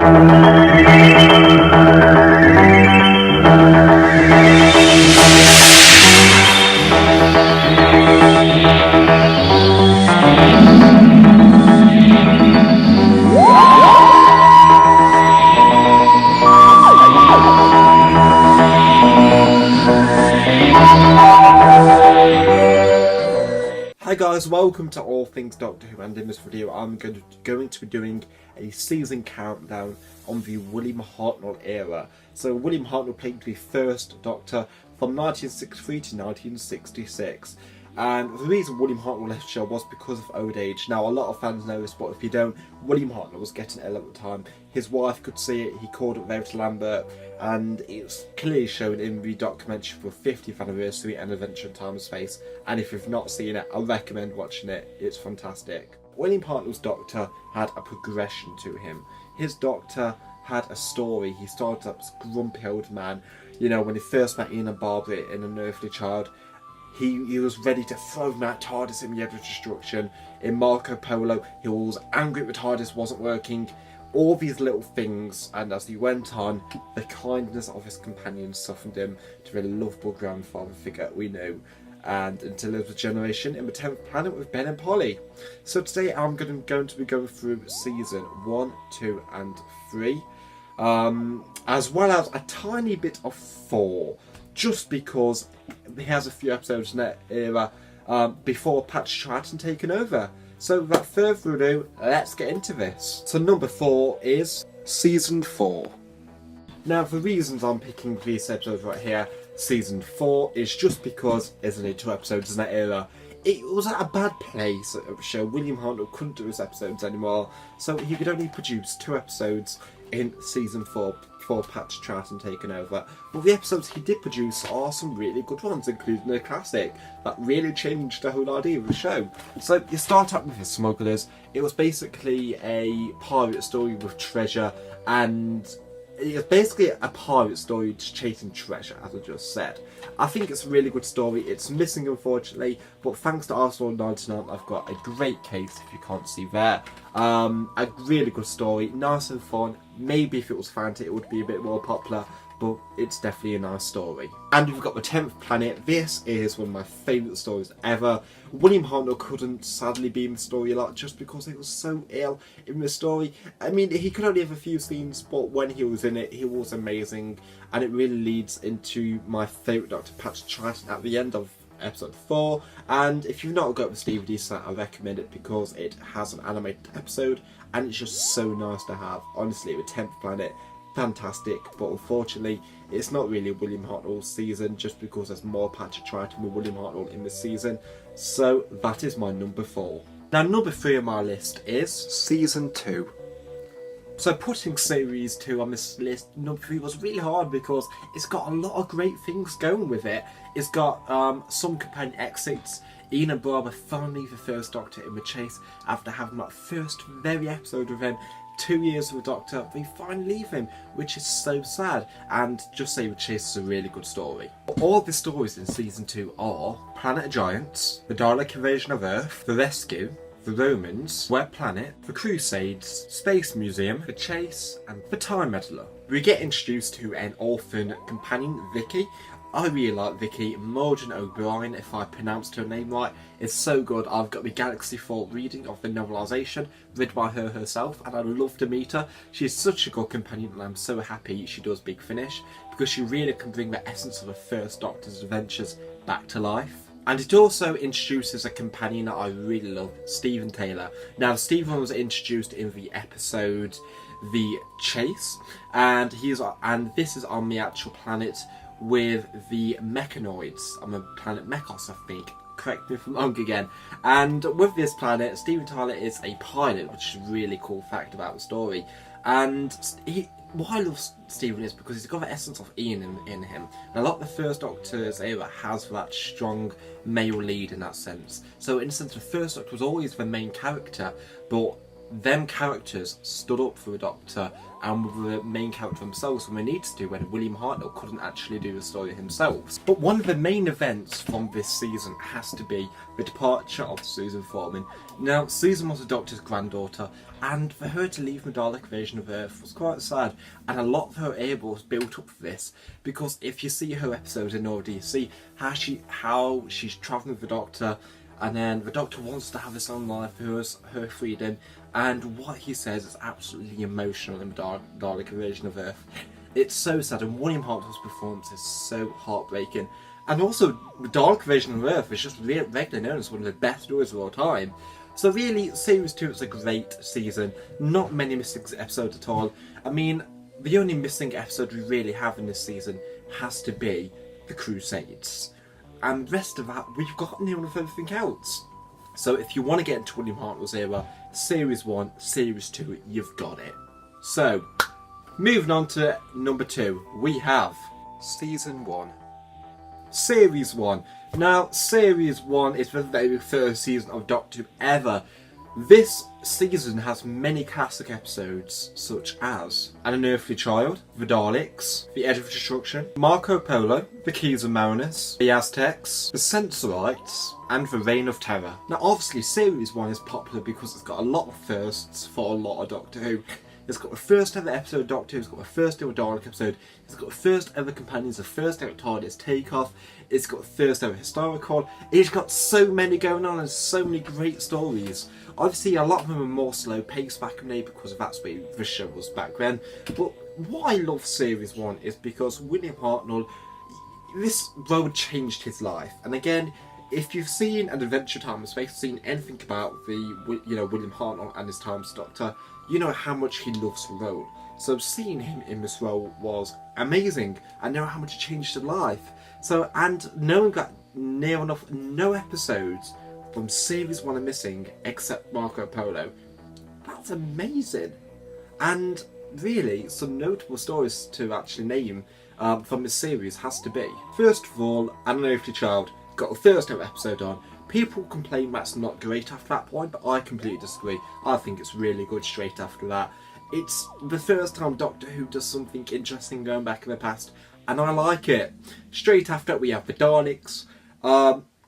Hi guys, welcome to All Things Doctor Who, and in this video I'm going to be doing a season countdown on the William Hartnell era. So William Hartnell played the first Doctor from 1963 to 1966. And the reason William Hartnell left the show was because of old age. Now, a lot of fans know this, but if you don't, William Hartnell was getting ill at the time. His wife could see it, he called up Verity Lambert, and it's clearly shown in the documentary for 50th anniversary and Adventure in Time and Space. And if you've not seen it, I recommend watching it, it's fantastic. William Hartnell's Doctor had a progression to him. His Doctor had a story. He started up as a grumpy old man. You know, when he first met Ian and Barbara in An Earthly Child, he was ready to throw them out TARDIS in the Edge of Destruction. In Marco Polo, he was angry that TARDIS wasn't working. All these little things, and as he went on, the kindness of his companions softened him to a lovable grandfather figure we know. And until there was a generation in the 10th Planet with Ben and Polly. So today I'm going to be going through season 1, 2 and 3. As well as a tiny bit of 4. Just because he has a few episodes in that era before Patrick Troughton taken over. So without further ado, let's get into this. So number 4 is Season 4. Now the reasons I'm picking these episodes right here, Season 4, is just because there's only 2 episodes in that era. It was at a bad place of the show. William Hartnell couldn't do his episodes anymore, so he could only produce 2 episodes in Season 4 before Patrick Troughton taken over. But the episodes he did produce are some really good ones, including a classic that really changed the whole idea of the show. So you start up with The Smugglers. It was basically a pirate story with treasure, and it's basically a pirate story chasing treasure, as I just said. I think it's a really good story. It's missing, unfortunately, but thanks to Arsenal 99, I've got a great case, if you can't see there. A really good story, nice and fun. Maybe if it was Fanta, it would be a bit more popular, but it's definitely a nice story. And we've got The 10th Planet. This is one of my favourite stories ever. William Hartnell couldn't sadly be in the story a lot just because he was so ill in the story. I mean, he could only have a few scenes, but when he was in it, he was amazing. And it really leads into my favourite Dr. Patrick Troughton at the end of episode 4. And if you've not got this DVD set, I recommend it because it has an animated episode and it's just so nice to have. Honestly, The 10th Planet, fantastic, but unfortunately it's not really William Hartnell's season just because there's more Patrick Troughton with William Hartnell in this season. So that is my number 4. Now number 3 on my list is Season 2. So putting Series 2 on this list, number 3 was really hard because it's got a lot of great things going with it. It's got some companion exits. Ian and Barbara finally the first Doctor in the chase after having that first very episode with him. 2 years with the Doctor, they finally leave him, which is so sad. And just say the chase is a really good story. All the stories in Season 2 are Planet of Giants, the Dalek Invasion of Earth, The Rescue, The Romans, Wet Planet, The Crusades, Space Museum, The Chase, and The Time Meddler. We get introduced to an orphan companion, Vicky. I really like Vicky. Morgan O'Brien, if I pronounced her name right, is so good. I've got the Galaxy 4 reading of the novelisation, read by her herself, and I'd love to meet her. She's such a good companion, and I'm so happy she does Big Finish, because she really can bring the essence of the first Doctor's adventures back to life. And it also introduces a companion that I really love, Stephen Taylor. Now, Stephen was introduced in the episode The Chase, and this is on the actual planet with the mechanoids, on the planet Mekos, I think. Correct me if I'm wrong again. And with this planet, Stephen Tyler is a pilot, which is a really cool fact about the story. And what I love Stephen is because he's got the essence of Ian in him. And a lot of the first Doctor's era has that strong male lead in that sense. So in a sense, the first Doctor was always the main character, but them characters stood up for the Doctor and were the main character themselves when they needed to when William Hartnell couldn't actually do the story himself. But one of the main events from this season has to be the departure of Susan Foreman. Now, Susan was the Doctor's granddaughter, and for her to leave the Dalek invasion of Earth was quite sad, and a lot of her era was built up for this, because if you see her episodes in Nova, you see how she's travelling with the Doctor, and then the Doctor wants to have his own life, her freedom, and what he says is absolutely emotional in the Dalek invasion of Earth. It's so sad, and William Hartnell's performance is so heartbreaking. And also, the Dalek invasion of Earth is just regularly known as one of the best stories of all time. So really, Series 2 is a great season. Not many missing episodes at all. I mean, the only missing episode we really have in this season has to be the Crusades. And the rest of that, we've got nearly everything else. So if you want to get into William Hartnell's era, Series 1, Series 2, you've got it. So, moving on to number 2, we have Season 1. Series 1. Now, Series 1 is the very first season of Doctor Who ever. This season has many classic episodes, such as An Unearthly Child, The Daleks, The Edge of Destruction, Marco Polo, The Keys of Marinus, The Aztecs, The Sensorites, and The Reign of Terror. Now obviously Series 1 is popular because it's got a lot of firsts for a lot of Doctor Who. It's got the first ever episode of Doctor Who, it's got the first ever Dalek episode, it's got the first ever Companions, the first ever TARDIS Takeoff, it's got the first ever Historical, it's got so many going on and so many great stories. Obviously a lot of them are more slow paced back in the day because that's the way the show was back then, but what I love Series 1 is because William Hartnell, this road changed his life. And again, if you've seen An Adventure Time and Space, seen anything about the William Hartnell and his time as Doctor, you know how much he loves the role. So seeing him in this role was amazing. I know how much it changed his life. So, and knowing that near enough no episodes from Series 1 are missing except Marco Polo, that's amazing. And really, some notable stories to actually name from this series has to be, first of all, An Unearthly Child got the first ever episode on. People complain that's not great after that point, but I completely disagree. I think it's really good straight after that. It's the first time Doctor Who does something interesting going back in the past, and I like it. Straight after we have the Daleks.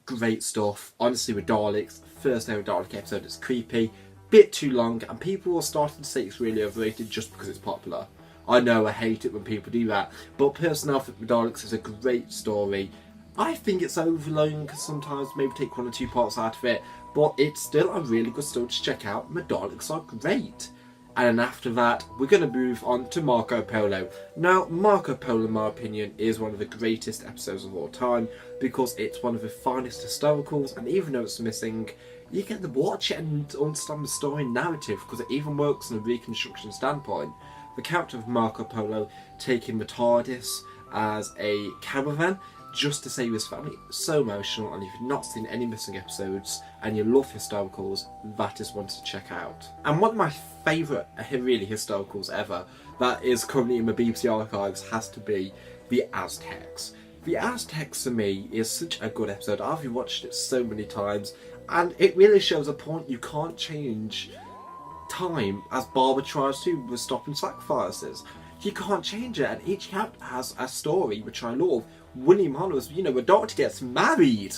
Great stuff. Honestly, with Daleks, first ever Dalek episode is creepy, bit too long, and people are starting to say it's really overrated just because it's popular. I know, I hate it when people do that, but personally I think the Daleks is a great story. I think it's overlong because sometimes maybe take 1 or 2 parts out of it, but it's still a really good story to check out, and the Daleks are great. And then after that, we're going to move on to Marco Polo. Now, Marco Polo, in my opinion, is one of the greatest episodes of all time because it's one of the finest historicals, and even though it's missing, you get to watch it and understand the story and narrative because it even works from a reconstruction standpoint. The character of Marco Polo taking the TARDIS as a caravan just to save his family, so emotional, and if you've not seen any missing episodes and you love historicals, that is one to check out. And one of my favourite really historicals ever that is currently in the BBC archives has to be The Aztecs. The Aztecs to me is such a good episode. I've rewatched it so many times and it really shows a point you can't change time as Barbara tries to with stopping sacrifices. You can't change it, and each character has a story which I love. William Hartnell's, the Doctor gets married.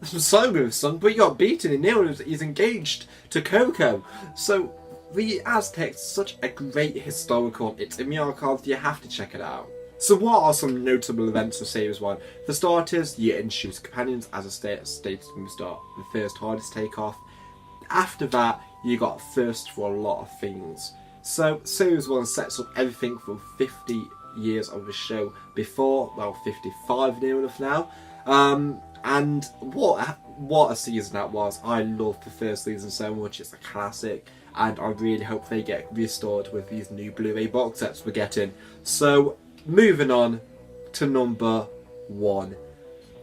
So good, son, but he got beaten and now he's engaged to Coco. So the Aztecs is such a great historical. It's in the archives, you have to check it out. So what are some notable events of Series 1? For starters, you introduce Companions as a stated from the start. The first TARDIS Takeoff. After that, you got first for a lot of things. So Series 1 sets up everything for 50 years of the show before, well, 55 near enough now. And what a season that was. I love the first season so much, it's a classic, and I really hope they get restored with these new Blu-ray box sets we're getting. So moving on to number 1.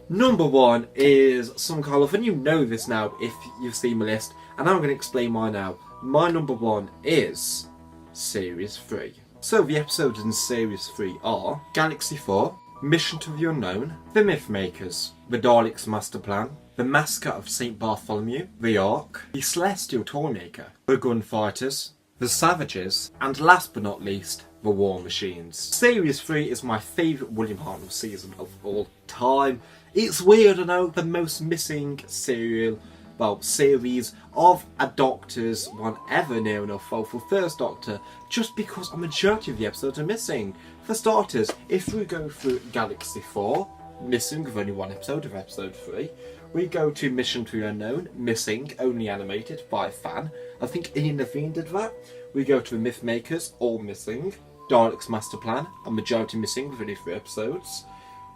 Number 1 is some kind of, and you know this now if you've seen my list, and I'm going to explain why now. My number 1 is Series 3. So the episodes in Series 3 are Galaxy 4, Mission to the Unknown, The Mythmakers, The Daleks' Master Plan, The Massacre of St. Bartholomew, The Ark, The Celestial Toymaker, The Gunfighters, The Savages, and last but not least, The War Machines. Series 3 is my favourite William Hartnell season of all time. It's weird, I know, the most missing series of a Doctor's one ever near enough for First Doctor, just because a majority of the episodes are missing. For starters, if we go through Galaxy 4, missing with only one episode of episode 3. We go to Mission to the Unknown, missing, only animated by a fan. I think Ian Levine did that. We go to the Myth Makers, all missing. Dalek's Master Plan, a majority missing with only 3 episodes.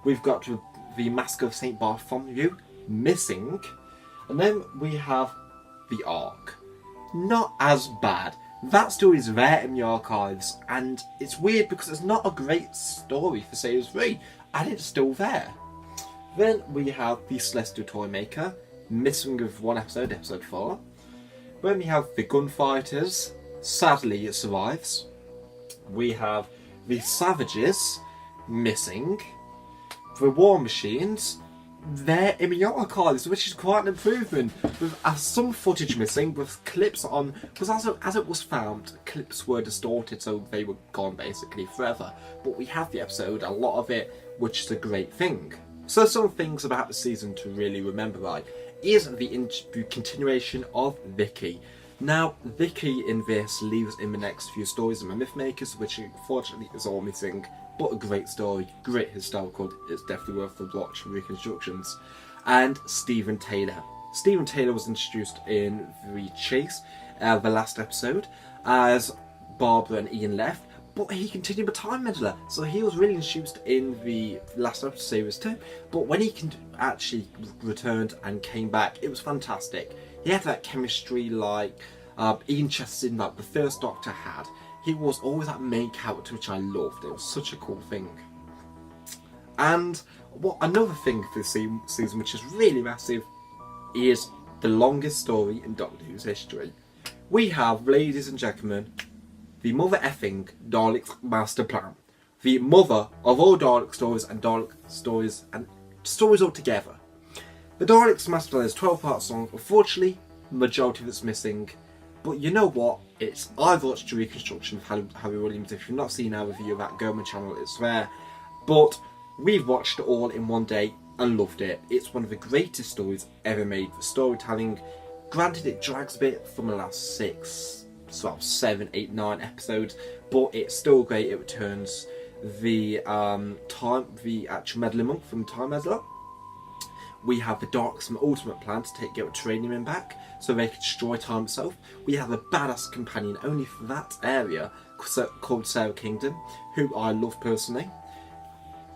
We've got to the Massacre of St. Bartholomew, missing. And then we have The Ark. Not as bad. That story is there in the archives, and it's weird because it's not a great story for Series 3, and it's still there. Then we have The Celestial Toymaker, missing with 1 episode, episode 4. Then we have The Gunfighters, sadly it survives. We have The Savages, missing. The War Machines, they're in the archives, which is quite an improvement, with some footage missing, with clips on, because as it was found, clips were distorted, so they were gone basically forever. But we have the episode, a lot of it, which is a great thing. So some things about the season to really remember, right, is the continuation of Vicky. Now, Vicky in this leaves in the next few stories in the Myth Makers, which unfortunately is all missing, but a great story, great historical, it's definitely worth the watch, reconstructions. And Stephen Taylor. Stephen Taylor was introduced in The Chase, the last episode, as Barbara and Ian left, but he continued a time meddler, so he was really introduced in the last episode of Series 2, but when he actually returned and came back, it was fantastic. He had that chemistry like Ian Chesterton, like the First Doctor had. He was always that main character, which I loved. It was such a cool thing. And another thing for this season, which is really massive, is the longest story in Doctor Who's history. We have, ladies and gentlemen, the mother effing Dalek's Master Plan. The mother of all Dalek stories and Dalek stories and stories altogether. The Dalek's Master Plan is a 12-part song. Unfortunately, the majority of it's missing. But you know what? I've watched the reconstruction of Harry Williams. If you've not seen our review of that, go on my channel, it's there. But we've watched it all in one day and loved it. It's one of the greatest stories ever made for storytelling. Granted, it drags a bit from the last 7, 8, 9 episodes, but it's still great. It returns the actual meddling monk from Time Meddler. We have the Darksome Ultimate Plan to get Tranium back, so they can destroy Time itself. We have a badass companion only for that area called Sarah Kingdom, who I love personally.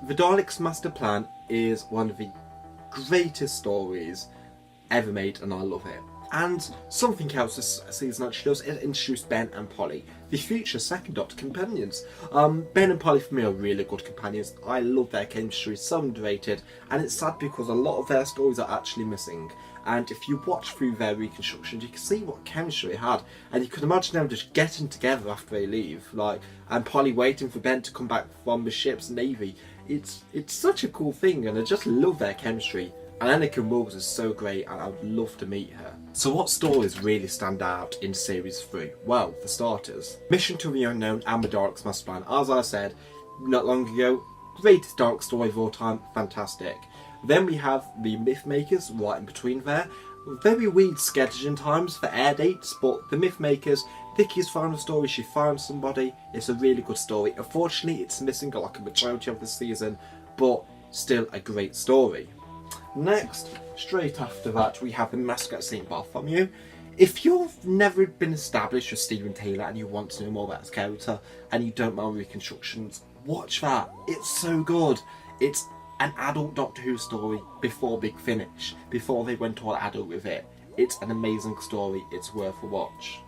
The Daleks' Master Plan is one of the greatest stories ever made, and I love it. And something else this season actually does is introduce Ben and Polly, the future Second Doctor companions. Ben and Polly for me are really good companions. I love their chemistry, so underrated, and it's sad because a lot of their stories are actually missing. And if you watch through their reconstructions, you can see what chemistry they had, and you can imagine them just getting together after they leave, and Polly waiting for Ben to come back from the ship's navy. It's such a cool thing, and I just love their chemistry. And Annika Rose is so great, and I would love to meet her. So what stories really stand out in Series 3? Well, for starters, Mission to the Unknown and the Dalek's Master Plan. As I said not long ago, greatest Dalek story of all time, fantastic. Then we have the Myth Makers right in between there. Very weird scheduling times for air dates, but the Myth Makers, Vicky's final story, she finds somebody, it's a really good story. Unfortunately, it's missing like a majority of the season, but still a great story. Next, straight after that, we have the Massacre at St. Bartholomew. If you've never been established with Stephen Taylor and you want to know more about his character and you don't mind reconstructions, watch that. It's so good. It's an adult Doctor Who story before Big Finish, before they went all adult with it. It's an amazing story. It's worth a watch.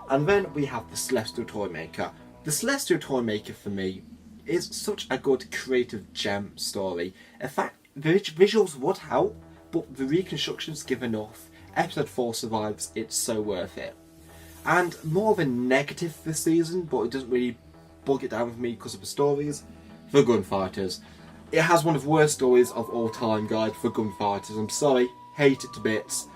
And then we have the Celestial Toymaker. The Celestial Toymaker for me is such a good creative gem story. In fact, the visuals would help, but the reconstructions give enough. Episode 4 survives, it's so worth it. And more of a negative this season, but it doesn't really bog it down with me because of the stories, The Gunfighters. It has one of the worst stories of all time, guys, for gunfighters. I'm sorry, hate it to bits.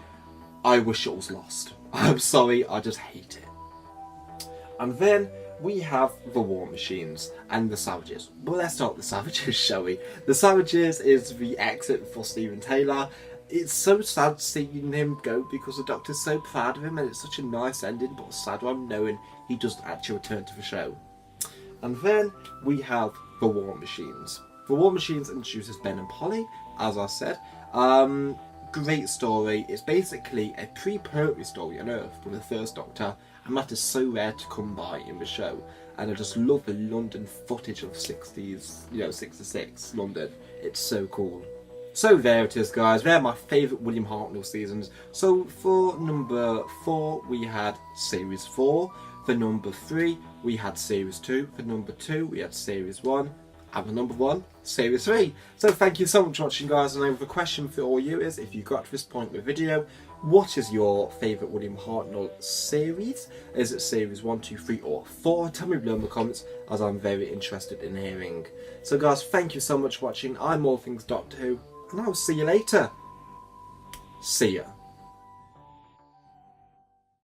I wish it was lost. I'm sorry, I just hate it. And then we have the War Machines and the Savages. Well, let's start with the Savages, shall we? The Savages is the exit for Steven Taylor. It's so sad seeing him go because the Doctor's so proud of him and it's such a nice ending, but a sad one knowing he doesn't actually return to the show. And then we have the War Machines. The War Machines introduces Ben and Polly, as I said. Great story. It's basically a pre-Pertwee story on Earth with the First Doctor, and that is so rare to come by in the show. And I just love the London footage of 60s, 66 London. It's so cool. So there it is, guys. They're my favourite William Hartnell seasons. So for number 4, we had Series 4. For number 3, we had Series 2. For number 2, we had Series 1. And for number 1, Series 3. So thank you so much for watching, guys. And the question for all you is, if you got to this point in the video, what is your favourite William Hartnell series? Is it Series 1, 2, 3 or 4? Tell me below in the comments, as I'm very interested in hearing. So guys, thank you so much for watching. I'm All Things Doctor Who, and I'll see you later. See ya.